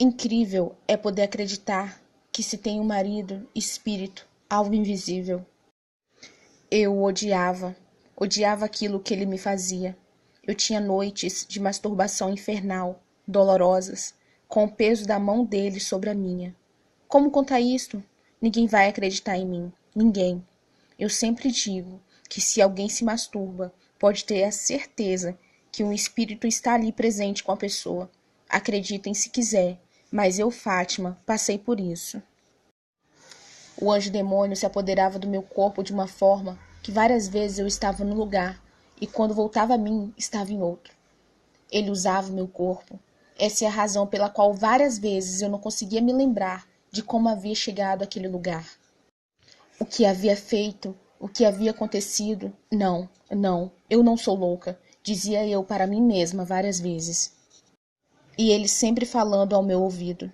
Incrível é poder acreditar que se tem um marido, espírito, algo invisível. Eu o odiava aquilo que ele me fazia. Eu tinha noites de masturbação infernal, dolorosas, com o peso da mão dele sobre a minha. Como contar isto? Ninguém vai acreditar em mim. Ninguém. Eu sempre digo que se alguém se masturba, pode ter a certeza que um espírito está ali presente com a pessoa. Acreditem se quiser, mas eu, Fátima, passei por isso. O anjo demônio se apoderava do meu corpo de uma forma que várias vezes eu estava num lugar e quando voltava a mim, estava em outro. Ele usava o meu corpo. Essa é a razão pela qual várias vezes eu não conseguia me lembrar de como havia chegado àquele lugar. O que havia feito, o que havia acontecido. Não, eu não sou louca, dizia eu para mim mesma várias vezes. E ele sempre falando ao meu ouvido.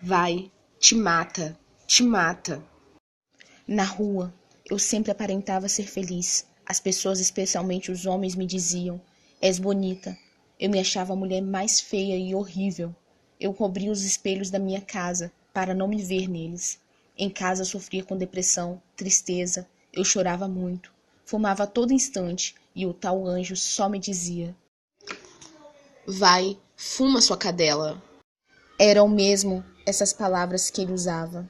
Vai, te mata, te mata. Na rua, eu sempre aparentava ser feliz. As pessoas, especialmente os homens, me diziam: és bonita. Eu me achava a mulher mais feia e horrível. Eu cobria os espelhos da minha casa para não me ver neles. Em casa sofria com depressão, tristeza. Eu chorava muito. Fumava a todo instante e o tal anjo só me dizia: vai, fuma sua cadela. Eram mesmo essas palavras que ele usava.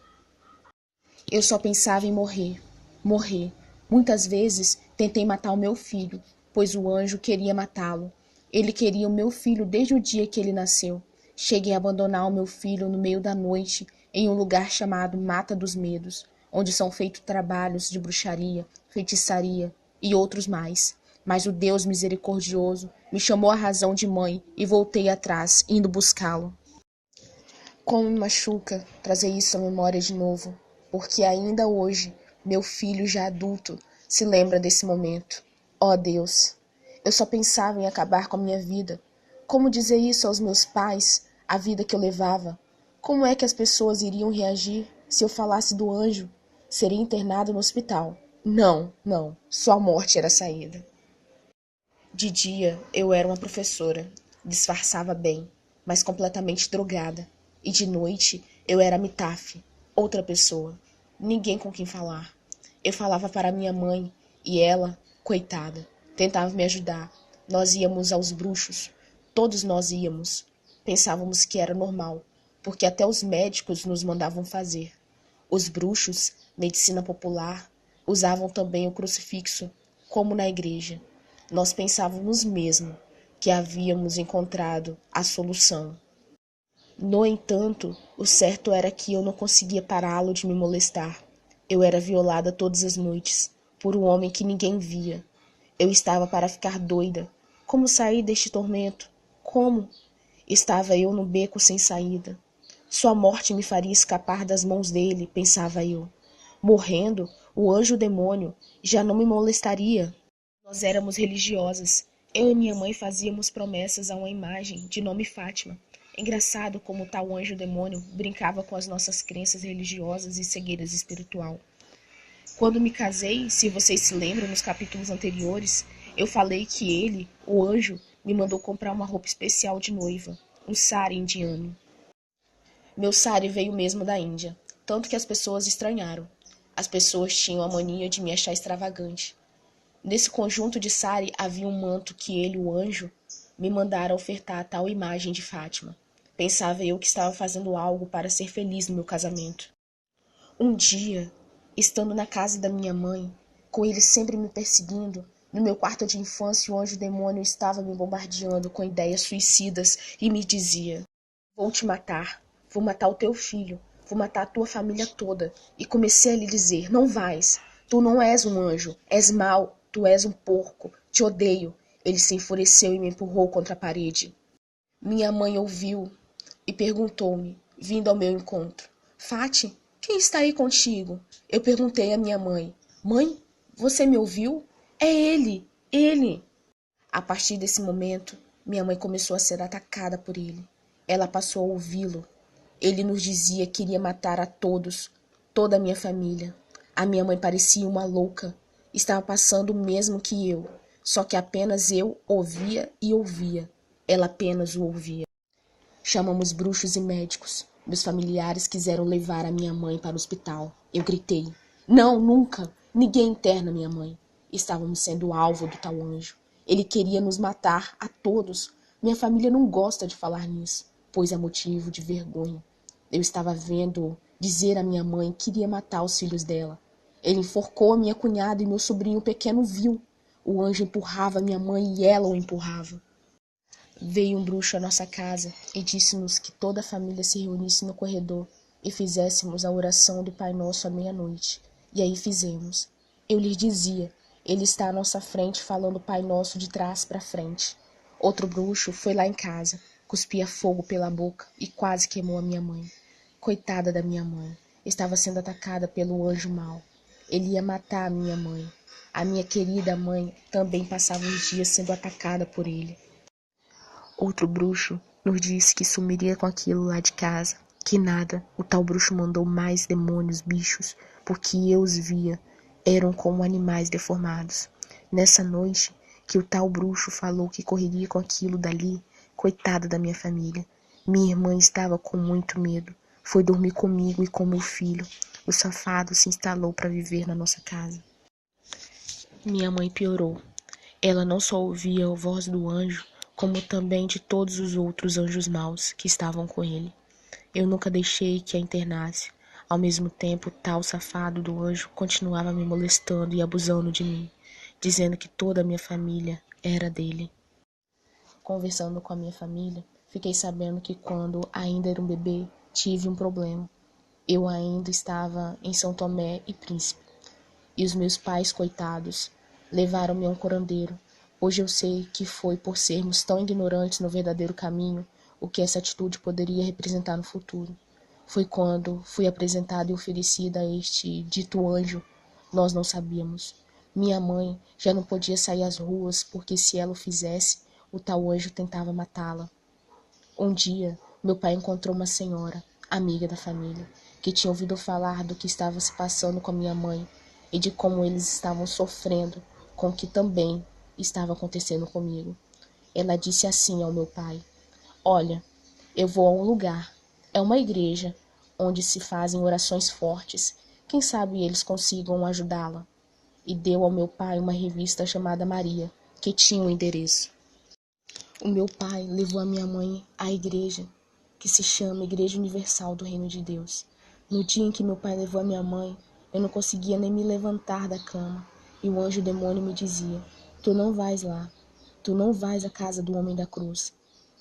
Eu só pensava em morrer. Morrer. Muitas vezes tentei matar o meu filho, pois o anjo queria matá-lo. Ele queria o meu filho desde o dia que ele nasceu. Cheguei a abandonar o meu filho no meio da noite em um lugar chamado Mata dos Medos, onde são feitos trabalhos de bruxaria, feitiçaria e outros mais. Mas o Deus misericordioso me chamou à razão de mãe e voltei atrás, indo buscá-lo. Como me machuca trazer isso à memória de novo, porque ainda hoje, meu filho já adulto se lembra desse momento. Ó Deus, eu só pensava em acabar com a minha vida. Como dizer isso aos meus pais, a vida que eu levava? Como é que as pessoas iriam reagir se eu falasse do anjo? Seria internado no hospital. Não, só a morte era a saída. De dia, eu era uma professora. Disfarçava bem, mas completamente drogada. E de noite, eu era Mitaf, outra pessoa. Ninguém com quem falar. Eu falava para minha mãe e ela, coitada, tentava me ajudar. Nós íamos aos bruxos. Todos nós íamos. Pensávamos que era normal, porque até os médicos nos mandavam fazer. Os bruxos, medicina popular, usavam também o crucifixo, como na igreja. Nós pensávamos mesmo que havíamos encontrado a solução. No entanto, o certo era que eu não conseguia pará-lo de me molestar. Eu era violada todas as noites, por um homem que ninguém via. Eu estava para ficar doida. Como sair deste tormento? Como? Estava eu no beco sem saída. Sua morte me faria escapar das mãos dele, pensava eu. Morrendo, o anjo demônio já não me molestaria. Nós éramos religiosas. Eu e minha mãe fazíamos promessas a uma imagem de nome Fátima. Engraçado como tal anjo demônio brincava com as nossas crenças religiosas e cegueiras espiritual. Quando me casei, se vocês se lembram nos capítulos anteriores, eu falei que ele, o anjo, me mandou comprar uma roupa especial de noiva, um sari indiano. Meu sari veio mesmo da Índia, tanto que as pessoas estranharam. As pessoas tinham a mania de me achar extravagante. Nesse conjunto de sari havia um manto que ele, o anjo, me mandara ofertar a tal imagem de Fátima. Pensava eu que estava fazendo algo para ser feliz no meu casamento. Um dia, estando na casa da minha mãe, com ele sempre me perseguindo, no meu quarto de infância o anjo demônio estava me bombardeando com ideias suicidas e me dizia: vou te matar, vou matar o teu filho, vou matar a tua família toda. E comecei a lhe dizer: não vais, tu não és um anjo, és mau, tu és um porco, te odeio. Ele se enfureceu e me empurrou contra a parede. Minha mãe ouviu e perguntou-me, vindo ao meu encontro: Fati, quem está aí contigo? Eu perguntei à minha mãe: mãe, você me ouviu? É ele. A partir desse momento, minha mãe começou a ser atacada por ele. Ela passou a ouvi-lo. Ele nos dizia que iria matar a todos, toda a minha família. A minha mãe parecia uma louca. Estava passando o mesmo que eu, só que apenas eu ouvia e ouvia. Ela apenas o ouvia. Chamamos bruxos e médicos. Meus familiares quiseram levar a minha mãe para o hospital. Eu gritei: não, nunca! Ninguém interna minha mãe. Estávamos sendo alvo do tal anjo. Ele queria nos matar a todos. Minha família não gosta de falar nisso, pois é motivo de vergonha. Eu estava vendo dizer à minha mãe que iria matar os filhos dela. Ele enforcou a minha cunhada e meu sobrinho pequeno viu. O anjo empurrava minha mãe e ela o empurrava. Veio um bruxo à nossa casa e disse-nos que toda a família se reunisse no corredor e fizéssemos a oração do Pai Nosso à meia-noite. E aí fizemos. Eu lhes dizia: ele está à nossa frente falando Pai Nosso de trás para frente. Outro bruxo foi lá em casa, cuspia fogo pela boca e quase queimou a minha mãe. Coitada da minha mãe, estava sendo atacada pelo anjo mau. Ele ia matar a minha mãe. A minha querida mãe também passava os dias sendo atacada por ele. Outro bruxo nos disse que sumiria com aquilo lá de casa. Que nada, o tal bruxo mandou mais demônios, bichos, porque eu os via, eram como animais deformados. Nessa noite que o tal bruxo falou que correria com aquilo dali, coitada da minha família. Minha irmã estava com muito medo. Foi dormir comigo e com meu filho. O safado se instalou para viver na nossa casa. Minha mãe piorou. Ela não só ouvia a voz do anjo, como também de todos os outros anjos maus que estavam com ele. Eu nunca deixei que a internasse. Ao mesmo tempo, o tal safado do anjo continuava me molestando e abusando de mim, dizendo que toda a minha família era dele. Conversando com a minha família, fiquei sabendo que quando ainda era um bebê, tive um problema. Eu ainda estava em São Tomé e Príncipe. E os meus pais, coitados, levaram-me a um curandeiro. Hoje eu sei que foi por sermos tão ignorantes no verdadeiro caminho o que essa atitude poderia representar no futuro. Foi quando fui apresentada e oferecida a este dito anjo. Nós não sabíamos. Minha mãe já não podia sair às ruas porque se ela o fizesse, o tal anjo tentava matá-la. Um dia, meu pai encontrou uma senhora, amiga da família, que tinha ouvido falar do que estava se passando com a minha mãe e de como eles estavam sofrendo com o que também estava acontecendo comigo. Ela disse assim ao meu pai: olha, eu vou a um lugar, é uma igreja, onde se fazem orações fortes, quem sabe eles consigam ajudá-la. E deu ao meu pai uma revista chamada Maria, que tinha um endereço. O meu pai levou a minha mãe à igreja, que se chama Igreja Universal do Reino de Deus. No dia em que meu pai levou a minha mãe, eu não conseguia nem me levantar da cama, e o anjo demônio me dizia: tu não vais lá, tu não vais à casa do homem da cruz.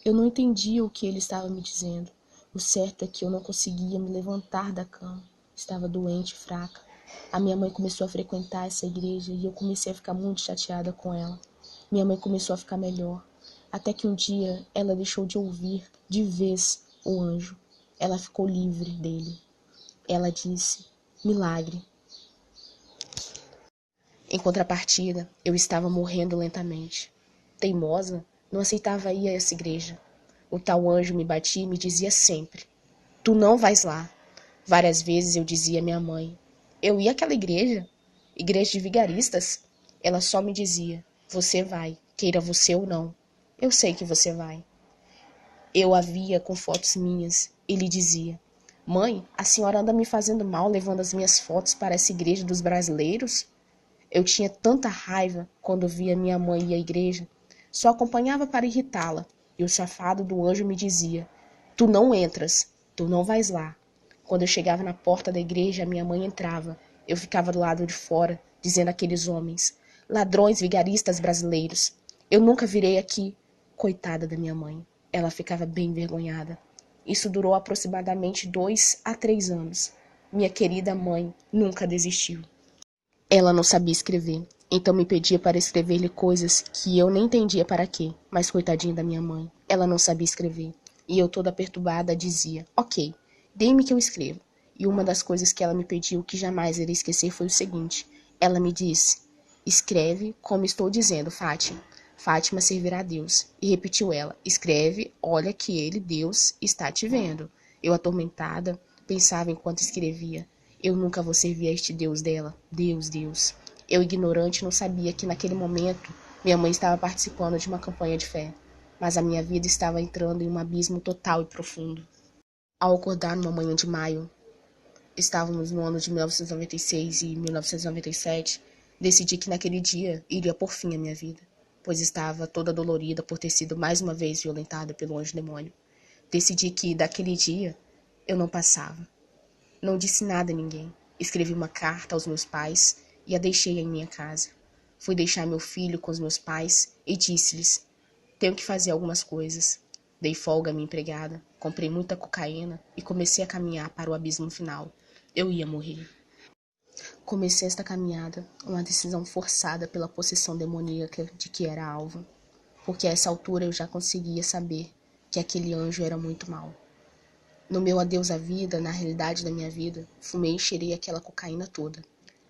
Eu não entendia o que ele estava me dizendo. O certo é que eu não conseguia me levantar da cama. Estava doente, fraca. A minha mãe começou a frequentar essa igreja e eu comecei a ficar muito chateada com ela. Minha mãe começou a ficar melhor, até que um dia ela deixou de ouvir de vez o anjo. Ela ficou livre dele. Ela disse: milagre. Em contrapartida, eu estava morrendo lentamente. Teimosa, não aceitava ir a essa igreja. O tal anjo me batia e me dizia sempre: tu não vais lá. Várias vezes eu dizia à minha mãe: eu ia àquela igreja? Igreja de vigaristas? Ela só me dizia: você vai, queira você ou não. Eu sei que você vai. Eu a via com fotos minhas. Ele dizia: mãe, a senhora anda me fazendo mal levando as minhas fotos para essa igreja dos brasileiros? Eu tinha tanta raiva quando via minha mãe ir à igreja. Só acompanhava para irritá-la. E o safado do anjo me dizia: tu não entras, tu não vais lá. Quando eu chegava na porta da igreja, minha mãe entrava. Eu ficava do lado de fora, dizendo àqueles homens: ladrões vigaristas brasileiros. Eu nunca virei aqui. Coitada da minha mãe. Ela ficava bem envergonhada. Isso durou aproximadamente 2 a 3 anos. Minha querida mãe nunca desistiu. Ela não sabia escrever, então me pedia para escrever-lhe coisas que eu nem entendia para quê. Mas coitadinha da minha mãe, ela não sabia escrever. E eu toda perturbada dizia: ok, dê-me que eu escrevo. E uma das coisas que ela me pediu que jamais irei esquecer foi o seguinte. Ela me disse: escreve como estou dizendo, Fátima. Fátima servirá a Deus. E repetiu ela: escreve, olha que ele, Deus, está te vendo. Eu, atormentada, pensava enquanto escrevia: eu nunca vou servir a este Deus dela. Deus, Deus. Eu, ignorante, não sabia que naquele momento minha mãe estava participando de uma campanha de fé. mas a minha vida estava entrando em um abismo total e profundo. Ao acordar numa manhã de maio, estávamos no ano de 1996 e 1997, decidi que naquele dia iria por fim à minha vida, pois estava toda dolorida por ter sido mais uma vez violentada pelo anjo demônio. Decidi que daquele dia eu não passava. Não disse nada a ninguém. Escrevi uma carta aos meus pais e a deixei em minha casa. Fui deixar meu filho com os meus pais e disse-lhes: tenho que fazer algumas coisas. Dei folga à minha empregada, comprei muita cocaína e comecei a caminhar para o abismo final. Eu ia morrer. Comecei esta caminhada, uma decisão forçada pela possessão demoníaca de que era alvo, porque a essa altura eu já conseguia saber que aquele anjo era muito mau. No meu adeus à vida, na realidade da minha vida, fumei e cheirei aquela cocaína toda.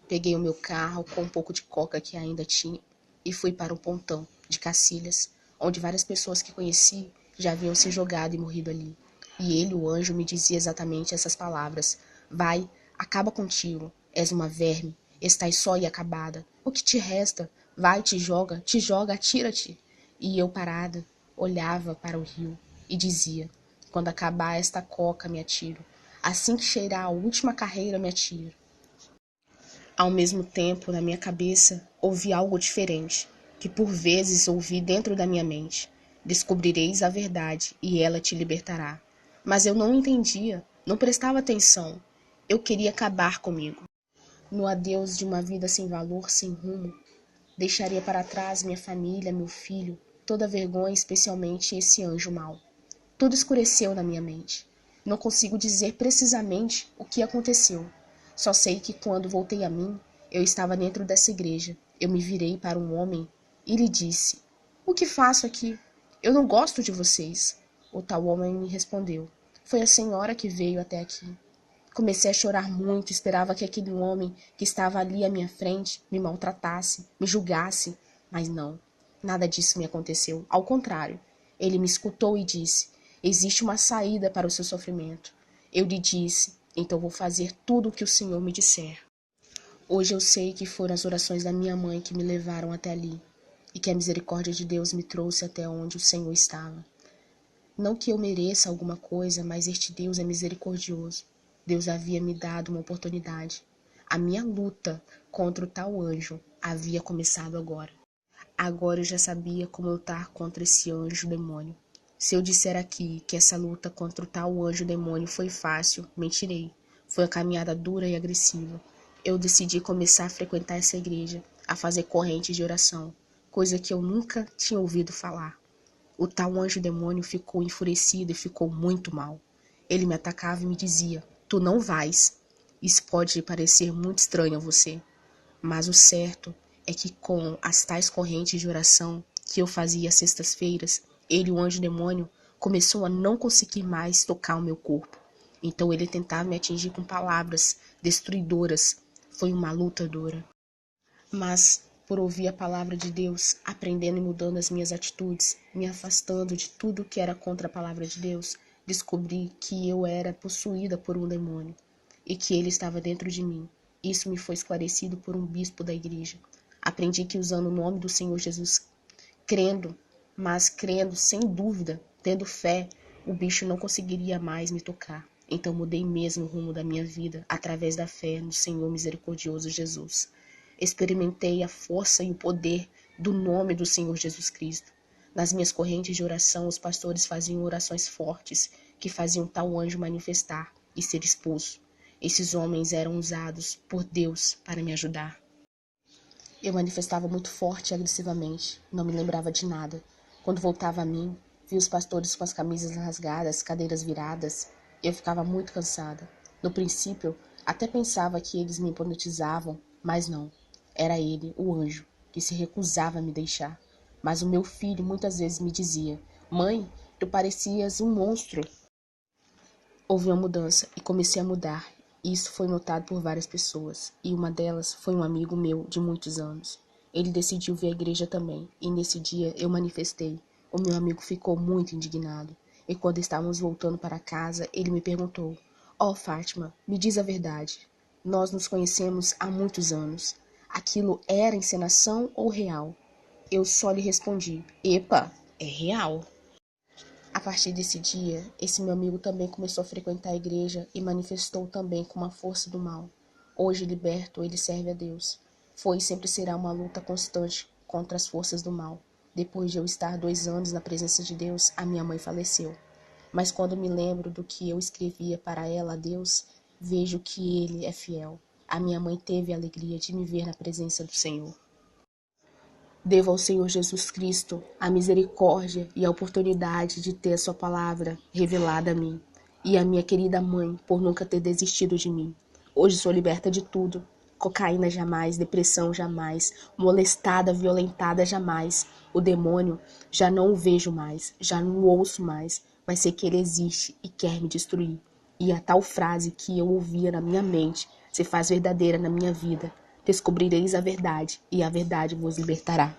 Peguei o meu carro com um pouco de coca que ainda tinha e fui para um pontão de Cacilhas, onde várias pessoas que conheci já haviam se jogado e morrido ali. E ele, o anjo, me dizia exatamente essas palavras: vai, acaba contigo, és uma verme, estás só e acabada. O que te resta? Vai, te joga, atira-te. E eu parada, olhava para o rio e dizia: quando acabar esta coca, me atiro. Assim que cheirar a última carreira, me atiro. Ao mesmo tempo, na minha cabeça, ouvi algo diferente, que por vezes ouvi dentro da minha mente. Descobrireis a verdade, e ela te libertará. Mas eu não entendia, não prestava atenção. Eu queria acabar comigo. No adeus de uma vida sem valor, sem rumo, deixaria para trás minha família, meu filho, toda a vergonha, especialmente esse anjo mau. Tudo escureceu na minha mente. Não consigo dizer precisamente o que aconteceu. Só sei que quando voltei a mim, eu estava dentro dessa igreja. Eu me virei para um homem e lhe disse: o que faço aqui? Eu não gosto de vocês. O tal homem me respondeu: foi a senhora que veio até aqui. Comecei a chorar muito, esperava que aquele homem que estava ali à minha frente me maltratasse, me julgasse, mas não. Nada disso me aconteceu. Ao contrário, ele me escutou e disse: existe uma saída para o seu sofrimento. Eu lhe disse: então vou fazer tudo o que o Senhor me disser. Hoje eu sei que foram as orações da minha mãe que me levaram até ali, e que a misericórdia de Deus me trouxe até onde o Senhor estava. Não que eu mereça alguma coisa, mas este Deus é misericordioso. Deus havia me dado uma oportunidade. A minha luta contra o tal anjo havia começado agora. Agora eu já sabia como lutar contra esse anjo demônio. Se eu disser aqui que essa luta contra o tal anjo demônio foi fácil, mentirei. Foi uma caminhada dura e agressiva. Eu decidi começar a frequentar essa igreja, a fazer correntes de oração, coisa que eu nunca tinha ouvido falar. O tal anjo demônio ficou enfurecido e ficou muito mal. Ele me atacava e me dizia: tu não vais. Isso pode parecer muito estranho a você, mas o certo é que com as tais correntes de oração que eu fazia às sextas-feiras, ele, o anjo demônio, começou a não conseguir mais tocar o meu corpo. Então ele tentava me atingir com palavras destruidoras. Foi uma luta dura. Mas, por ouvir a palavra de Deus, aprendendo e mudando as minhas atitudes, me afastando de tudo que era contra a palavra de Deus, descobri que eu era possuída por um demônio e que ele estava dentro de mim. Isso me foi esclarecido por um bispo da igreja. Aprendi que usando o nome do Senhor Jesus, crendo, mas crendo sem dúvida, tendo fé, o bicho não conseguiria mais me tocar. Então mudei mesmo o rumo da minha vida através da fé no Senhor misericordioso Jesus. Experimentei a força e o poder do nome do Senhor Jesus Cristo. Nas minhas correntes de oração, os pastores faziam orações fortes que faziam tal anjo manifestar e ser expulso. Esses homens eram usados por Deus para me ajudar. Eu manifestava muito forte e agressivamente, não me lembrava de nada. Quando voltava a mim, vi os pastores com as camisas rasgadas, cadeiras viradas. Eu ficava muito cansada. No princípio, até pensava que eles me hipnotizavam, mas não. Era ele, o anjo, que se recusava a me deixar. Mas o meu filho muitas vezes me dizia: mãe, tu parecias um monstro. Houve uma mudança e comecei a mudar. Isso foi notado por várias pessoas, e uma delas foi um amigo meu de muitos anos. Ele decidiu vir à igreja também, e nesse dia eu manifestei. O meu amigo ficou muito indignado, e quando estávamos voltando para casa, ele me perguntou: ó, Fátima, me diz a verdade. Nós nos conhecemos há muitos anos. Aquilo era encenação ou real? Eu só lhe respondi: epa, é real. A partir desse dia, esse meu amigo também começou a frequentar a igreja e manifestou também com uma força do mal. Hoje, liberto, ele serve a Deus. Foi e sempre será uma luta constante contra as forças do mal. Depois de eu estar 2 anos na presença de Deus, a minha mãe faleceu. Mas quando me lembro do que eu escrevia para ela a Deus, vejo que Ele é fiel. A minha mãe teve a alegria de me ver na presença do Senhor. Devo ao Senhor Jesus Cristo a misericórdia e a oportunidade de ter a sua palavra revelada a mim. E a minha querida mãe por nunca ter desistido de mim. Hoje sou liberta de tudo. Cocaína jamais, depressão jamais, molestada, violentada jamais. O demônio já não o vejo mais, já não o ouço mais, mas sei que ele existe e quer me destruir. E a tal frase que eu ouvia na minha mente se faz verdadeira na minha vida. Descobrireis a verdade, e a verdade vos libertará.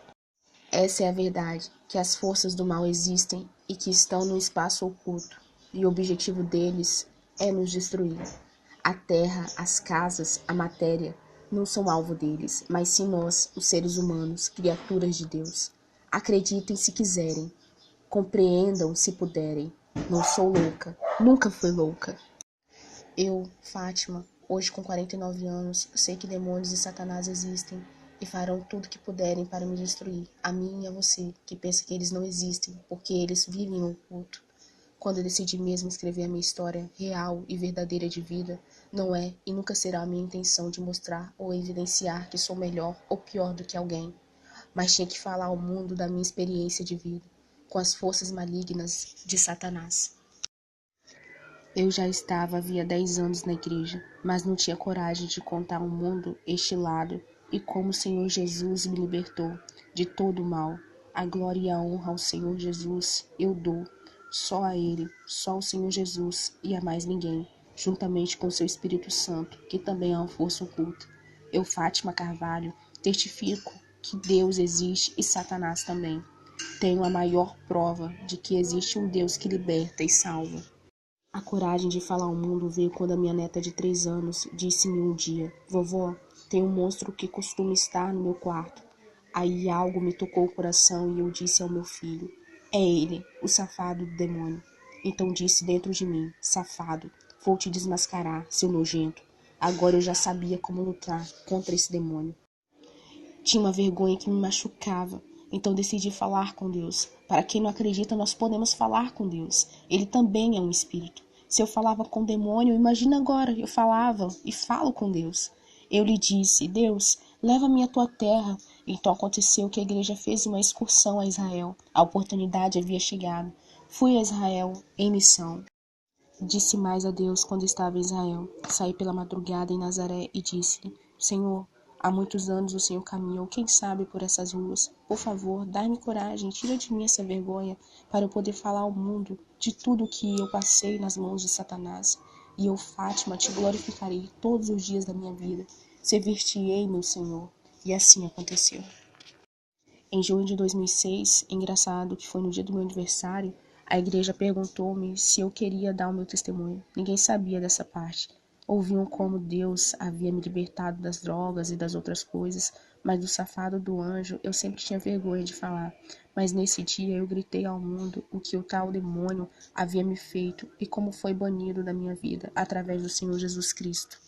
Essa é a verdade, que as forças do mal existem e que estão no espaço oculto, e o objetivo deles é nos destruir. A terra, as casas, a matéria não são alvo deles, mas sim nós, os seres humanos, criaturas de Deus. Acreditem se quiserem, compreendam se puderem. Não sou louca, nunca fui louca. Eu, Fátima, hoje com 49 anos, sei que demônios e Satanás existem e farão tudo que puderem para me destruir, a mim e a você, que pensa que eles não existem, porque eles vivem no oculto. Quando eu decidi mesmo escrever a minha história real e verdadeira de vida, não é e nunca será a minha intenção de mostrar ou evidenciar que sou melhor ou pior do que alguém, mas tinha que falar ao mundo da minha experiência de vida, com as forças malignas de Satanás. Eu já estava havia 10 anos na igreja, mas não tinha coragem de contar ao mundo este lado e como o Senhor Jesus me libertou de todo o mal. A glória e a honra ao Senhor Jesus eu dou, só a Ele, só ao Senhor Jesus e a mais ninguém, juntamente com o seu Espírito Santo, que também é uma força oculta. Eu, Fátima Carvalho, testifico que Deus existe e Satanás também. Tenho a maior prova de que existe um Deus que liberta e salva. A coragem de falar ao mundo veio quando a minha neta de 3 anos disse-me um dia: Vovó, tem um monstro que costuma estar no meu quarto. Aí algo me tocou o coração e eu disse ao meu filho: É ele, o safado do demônio. Então disse dentro de mim: Safado, vou te desmascarar, seu nojento. Agora eu já sabia como lutar contra esse demônio. Tinha uma vergonha que me machucava. Então decidi falar com Deus. Para quem não acredita, nós podemos falar com Deus. Ele também é um espírito. Se eu falava com o demônio, imagina agora, eu falava e falo com Deus. Eu lhe disse: Deus, leva-me à tua terra. Então aconteceu que a igreja fez uma excursão a Israel. A oportunidade havia chegado. Fui a Israel em missão. Disse mais a Deus quando estava em Israel. Saí pela madrugada em Nazaré e disse-lhe: Senhor, há muitos anos o Senhor caminhou, quem sabe, por essas ruas. Por favor, dai-me coragem, tira de mim essa vergonha, para eu poder falar ao mundo de tudo o que eu passei nas mãos de Satanás. E eu, Fátima, te glorificarei todos os dias da minha vida. Servir-te-ei, meu Senhor. E assim aconteceu. Em junho de 2006, engraçado que foi no dia do meu aniversário, a igreja perguntou-me se eu queria dar o meu testemunho. Ninguém sabia dessa parte. Ouviam como Deus havia me libertado das drogas e das outras coisas, mas do safado do anjo eu sempre tinha vergonha de falar. Mas nesse dia eu gritei ao mundo o que o tal demônio havia me feito e como foi banido da minha vida através do Senhor Jesus Cristo.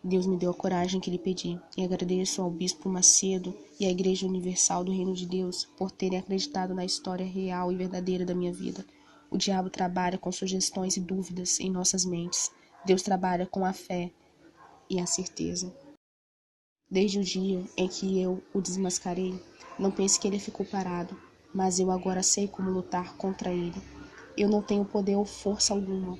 Deus me deu a coragem que lhe pedi, e agradeço ao Bispo Macedo e à Igreja Universal do Reino de Deus por terem acreditado na história real e verdadeira da minha vida. O diabo trabalha com sugestões e dúvidas em nossas mentes. Deus trabalha com a fé e a certeza. Desde o dia em que eu o desmascarei, não pense que ele ficou parado, mas eu agora sei como lutar contra ele. Eu não tenho poder ou força alguma,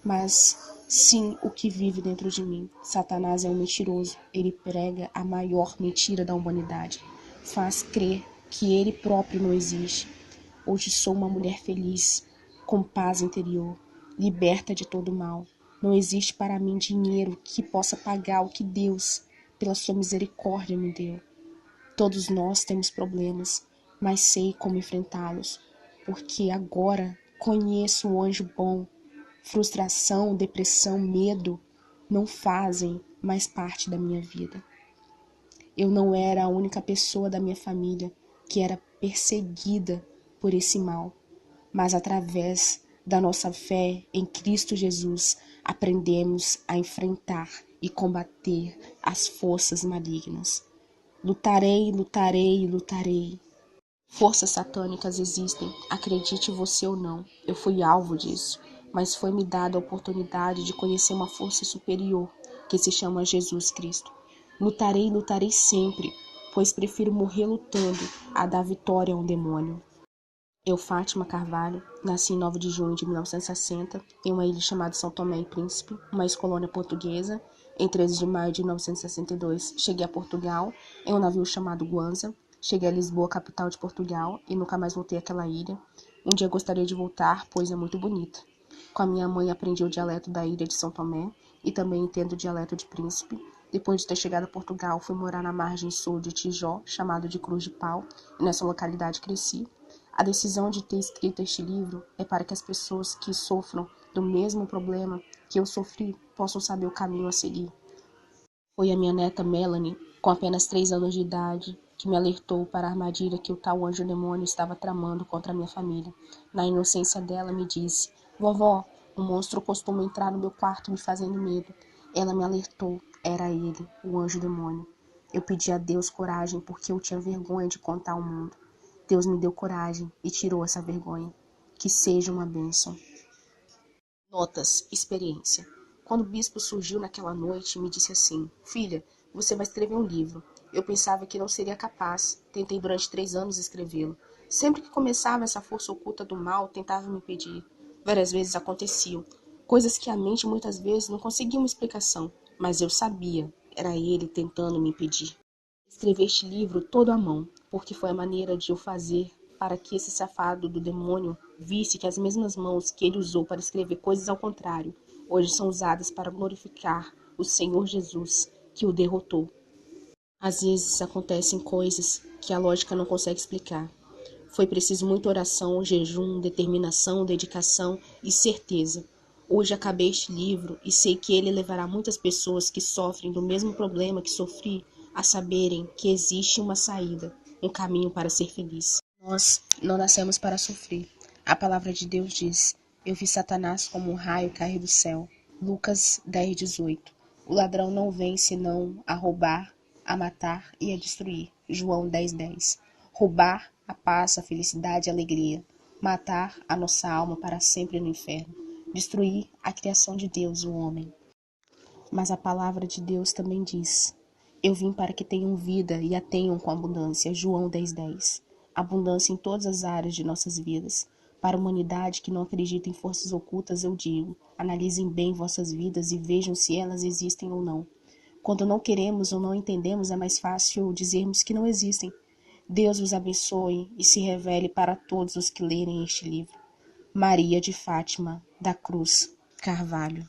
mas sim o que vive dentro de mim. Satanás é um mentiroso. Ele prega a maior mentira da humanidade. Faz crer que ele próprio não existe. Hoje sou uma mulher feliz, com paz interior, liberta de todo mal. Não existe para mim dinheiro que possa pagar o que Deus, pela sua misericórdia, me deu. Todos nós temos problemas, mas sei como enfrentá-los, porque agora conheço o anjo bom. Frustração, depressão, medo não fazem mais parte da minha vida. Eu não era a única pessoa da minha família que era perseguida por esse mal. mas através da nossa fé em Cristo Jesus, aprendemos a enfrentar e combater as forças malignas. Lutarei, lutarei, lutarei. Forças satânicas existem, acredite você ou não. Eu fui alvo disso, mas foi-me dada a oportunidade de conhecer uma força superior, que se chama Jesus Cristo. Lutarei, lutarei sempre, pois prefiro morrer lutando a dar vitória a um demônio. Eu, Fátima Carvalho, nasci em 9 de junho de 1960, em uma ilha chamada São Tomé e Príncipe, uma ex-colônia portuguesa. Em 13 de maio de 1962, cheguei a Portugal, em um navio chamado Guanza. Cheguei a Lisboa, capital de Portugal, e nunca mais voltei àquela ilha. Um dia gostaria de voltar, pois é muito bonita. Com a minha mãe aprendi o dialeto da ilha de São Tomé e também entendo o dialeto de Príncipe. Depois de ter chegado a Portugal, fui morar na margem sul de Tijó, chamado de Cruz de Pau, e nessa localidade cresci. A decisão de ter escrito este livro é para que as pessoas que sofram do mesmo problema que eu sofri possam saber o caminho a seguir. Foi a minha neta Melanie, com apenas 3 anos de idade, que me alertou para a armadilha que o tal anjo-demônio estava tramando contra a minha família. Na inocência dela, me disse: "Vovó, o monstro costuma entrar no meu quarto me fazendo medo." Ela me alertou, era ele, o anjo-demônio. Eu pedi a Deus coragem porque eu tinha vergonha de contar ao mundo. Deus me deu coragem e tirou essa vergonha. Que seja uma bênção. Notas, experiência. Quando o bispo surgiu naquela noite e me disse assim: "Filha, você vai escrever um livro." Eu pensava que não seria capaz. Tentei durante 3 anos escrevê-lo. Sempre que começava, essa força oculta do mal tentava me impedir. Várias vezes aconteciam. Coisas que a mente muitas vezes não conseguia uma explicação. Mas eu sabia. Era ele tentando me impedir. Escrevi este livro todo à mão, porque foi a maneira de eu fazer para que esse safado do demônio visse que as mesmas mãos que ele usou para escrever coisas ao contrário, hoje são usadas para glorificar o Senhor Jesus, que o derrotou. Às vezes acontecem coisas que a lógica não consegue explicar. Foi preciso muita oração, jejum, determinação, dedicação e certeza. Hoje acabei este livro e sei que ele levará muitas pessoas que sofrem do mesmo problema que sofri a saberem que existe uma saída, um caminho para ser feliz. Nós não nascemos para sofrer. A palavra de Deus diz: "Eu vi Satanás como um raio cair do céu." Lucas 10:18. O ladrão não vem senão a roubar, a matar e a destruir. João 10:10. Roubar a paz, a felicidade e a alegria. Matar a nossa alma para sempre no inferno. Destruir a criação de Deus, o homem. Mas a palavra de Deus também diz: "Eu vim para que tenham vida e a tenham com abundância." João 10:10. Abundância em todas as áreas de nossas vidas. Para a humanidade que não acredita em forças ocultas, eu digo: analisem bem vossas vidas e vejam se elas existem ou não. Quando não queremos ou não entendemos, é mais fácil dizermos que não existem. Deus vos abençoe e se revele para todos os que lerem este livro. Maria de Fátima da Cruz Carvalho.